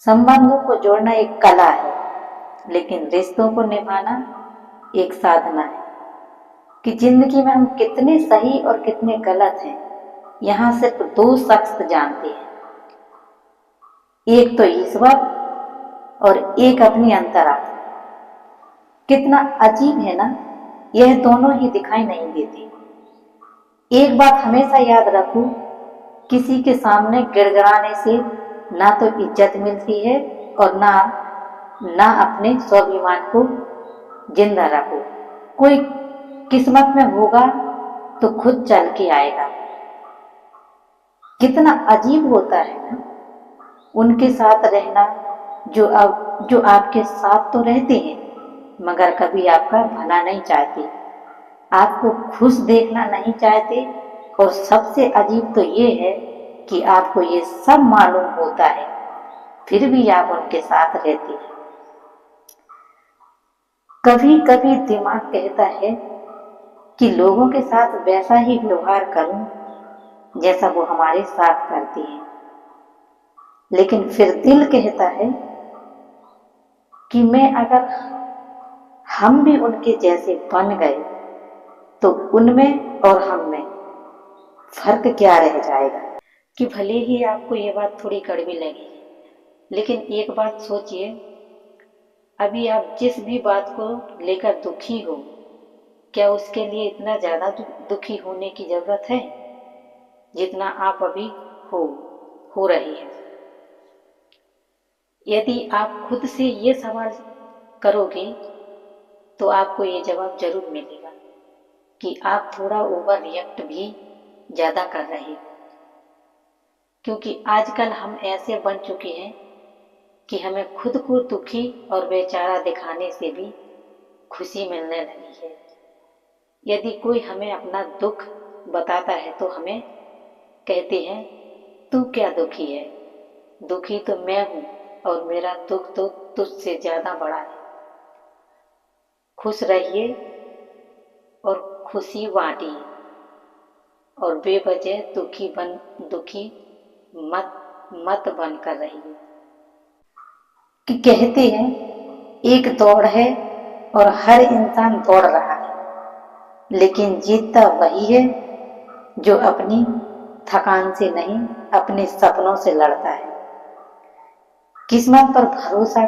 संबंधों को जोड़ना एक कला है, लेकिन रिश्तों को निभाना एक साधना है। कि जिंदगी में हम कितने सही और कितने गलत हैं, यहाँ सिर्फ दो शख्स जानते हैं, एक तो ईश्वर और एक अपनी अंतरात्मा। कितना अजीब है ना, यह दोनों ही दिखाई नहीं देते। एक बात हमेशा याद रखो, किसी के सामने गिड़गिड़ाने से ना तो इज्जत मिलती है और ना अपने स्वाभिमान को जिंदा रखो। कोई किस्मत में होगा तो खुद चल के आएगा। कितना अजीब होता है ना, उनके साथ रहना जो आपके साथ तो रहते हैं मगर कभी आपका भला नहीं चाहते, आपको खुश देखना नहीं चाहते। और सबसे अजीब तो ये है कि आपको ये सब मालूम होता है फिर भी आप उनके साथ रहते हैं। कभी कभी दिमाग कहता है कि लोगों के साथ वैसा ही व्यवहार करूं जैसा वो हमारे साथ करते हैं, लेकिन फिर दिल कहता है कि अगर हम भी उनके जैसे बन गए तो उनमें और हम में फर्क क्या रह जाएगा। कि भले ही आपको ये बात थोड़ी कड़वी लगी, लेकिन एक बात सोचिए, अभी आप जिस भी बात को लेकर दुखी हो, क्या उसके लिए इतना ज्यादा दुखी होने की जरूरत है जितना आप अभी हो रही है। यदि आप खुद से ये सवाल करोगे तो आपको ये जवाब जरूर मिलेगा कि आप थोड़ा ओवर रिएक्ट भी ज्यादा कर रहे हो। क्योंकि आजकल हम ऐसे बन चुके हैं कि हमें खुद को दुखी और बेचारा दिखाने से भी खुशी मिलने लगी है। यदि कोई हमें अपना दुख बताता है तो हमें कहते हैं, तू क्या दुखी है, दुखी तो मैं हूं और मेरा दुख तो तुझसे ज्यादा बड़ा है। खुश रहिए और खुशी बांटिए और बेवजह दुखी मत बनकर रहिए। कि कहते हैं एक दौड़ है और हर इंसान दौड़ रहा है, लेकिन जीतता वही है जो अपनी थकान से नहीं अपने सपनों से लड़ता है। किस्मत पर भरोसा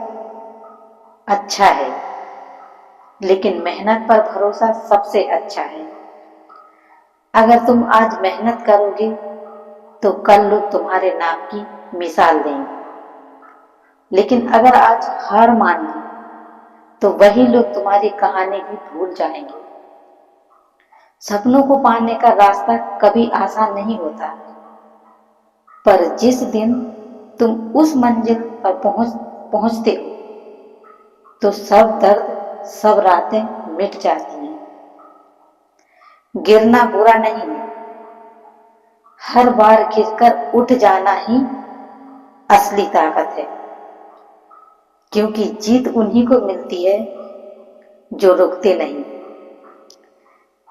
अच्छा है, लेकिन मेहनत पर भरोसा सबसे अच्छा है। अगर तुम आज मेहनत करोगे तो कल लोग तुम्हारे नाम की मिसाल देंगे, लेकिन अगर आज हार मान ली तो वही लोग तुम्हारी कहानी भी भूल जाएंगे। सपनों को पाने का रास्ता कभी आसान नहीं होता, पर जिस दिन तुम उस मंजिल पर पहुंचते हो तो सब दर्द सब रातें मिट जाती हैं। गिरना बुरा नहीं है, हर बार गिरकर उठ जाना ही असली ताकत है। क्योंकि जीत उन्हीं को मिलती है जो रुकते नहीं।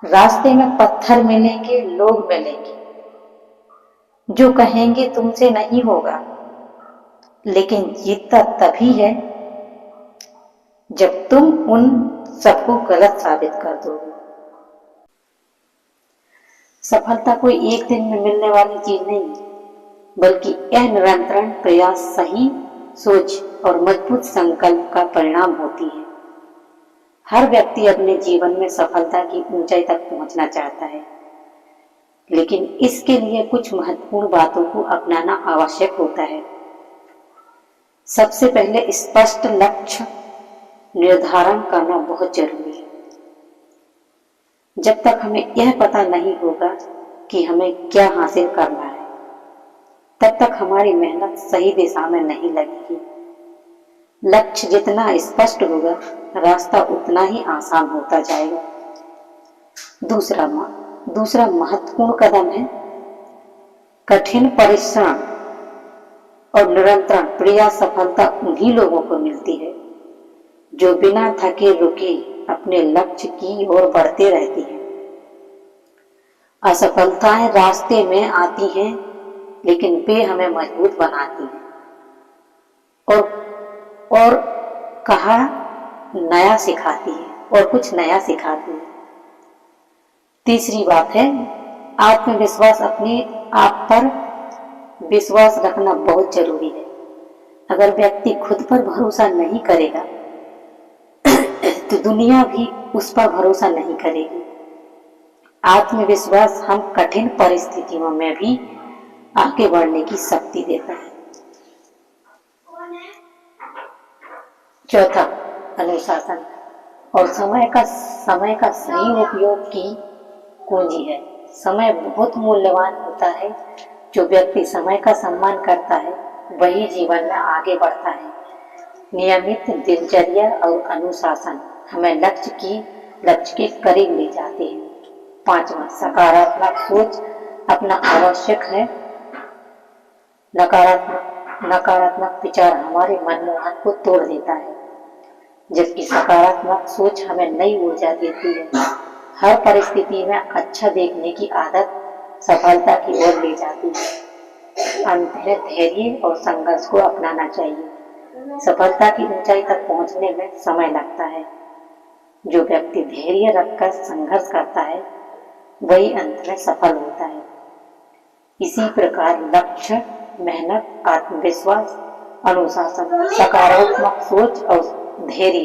रास्ते में पत्थर मिलेंगे, लोग मिलेंगे जो कहेंगे तुमसे नहीं होगा, लेकिन जीतता तभी है जब तुम उन सबको गलत साबित कर दोगे। सफलता कोई एक दिन में मिलने वाली चीज नहीं, बल्कि यह निरंतर प्रयास, सही सोच और मजबूत संकल्प का परिणाम होती है। हर व्यक्ति अपने जीवन में सफलता की ऊंचाई तक पहुंचना चाहता है, लेकिन इसके लिए कुछ महत्वपूर्ण बातों को अपनाना आवश्यक होता है। सबसे पहले स्पष्ट लक्ष्य निर्धारण करना बहुत जरूरी है। जब तक हमें यह पता नहीं होगा कि हमें क्या हासिल करना है, तब तक हमारी मेहनत सही दिशा में नहीं लगेगी। लक्ष्य जितना स्पष्ट होगा, रास्ता उतना ही आसान होता जाएगा। दूसरा महत्वपूर्ण कदम है कठिन परिश्रम और निरंतर प्रयास। सफलता उन्हीं लोगों को मिलती है जो बिना थके रुके अपने लक्ष्य की ओर बढ़ते रहते हैं। असफलताएं रास्ते में आती हैं, लेकिन वे हमें मजबूत बनाती हैं। और और कहा नया सिखाती है और कुछ नया सिखाती है। तीसरी बात है आत्मविश्वास, अपने आप पर विश्वास रखना बहुत जरूरी है। अगर व्यक्ति खुद पर भरोसा नहीं करेगा तो दुनिया भी उस पर भरोसा नहीं करेगी। आत्मविश्वास हम कठिन परिस्थितियों में भी आगे बढ़ने की शक्ति देता है। चौथा, अनुशासन और समय का सही उपयोग की कुंजी है। समय बहुत मूल्यवान होता है। जो व्यक्ति समय का सम्मान करता है वही जीवन में आगे बढ़ता है। नियमित दिनचर्या और अनुशासन हमें लक्ष्य के करीब ले जाते हैं। पांचवा, सकारात्मक सोच अपना आवश्यक है। नकारात्मक विचार हमारे मनमोहन को तोड़ देता है, जबकि सकारात्मक सोच हमें नई ऊर्जा देती है। हर परिस्थिति में अच्छा देखने की आदत सफलता की ओर ले जाती है। अंत में धैर्य और संघर्ष को अपनाना चाहिए। सफलता की ऊंचाई तक पहुंचने में समय लगता है। जो व्यक्ति धैर्य रखकर संघर्ष करता है वही अंत में सफल होता है। इसी प्रकार लक्ष्य, मेहनत, आत्मविश्वास, अनुशासन, सकारात्मक सोच और धैर्य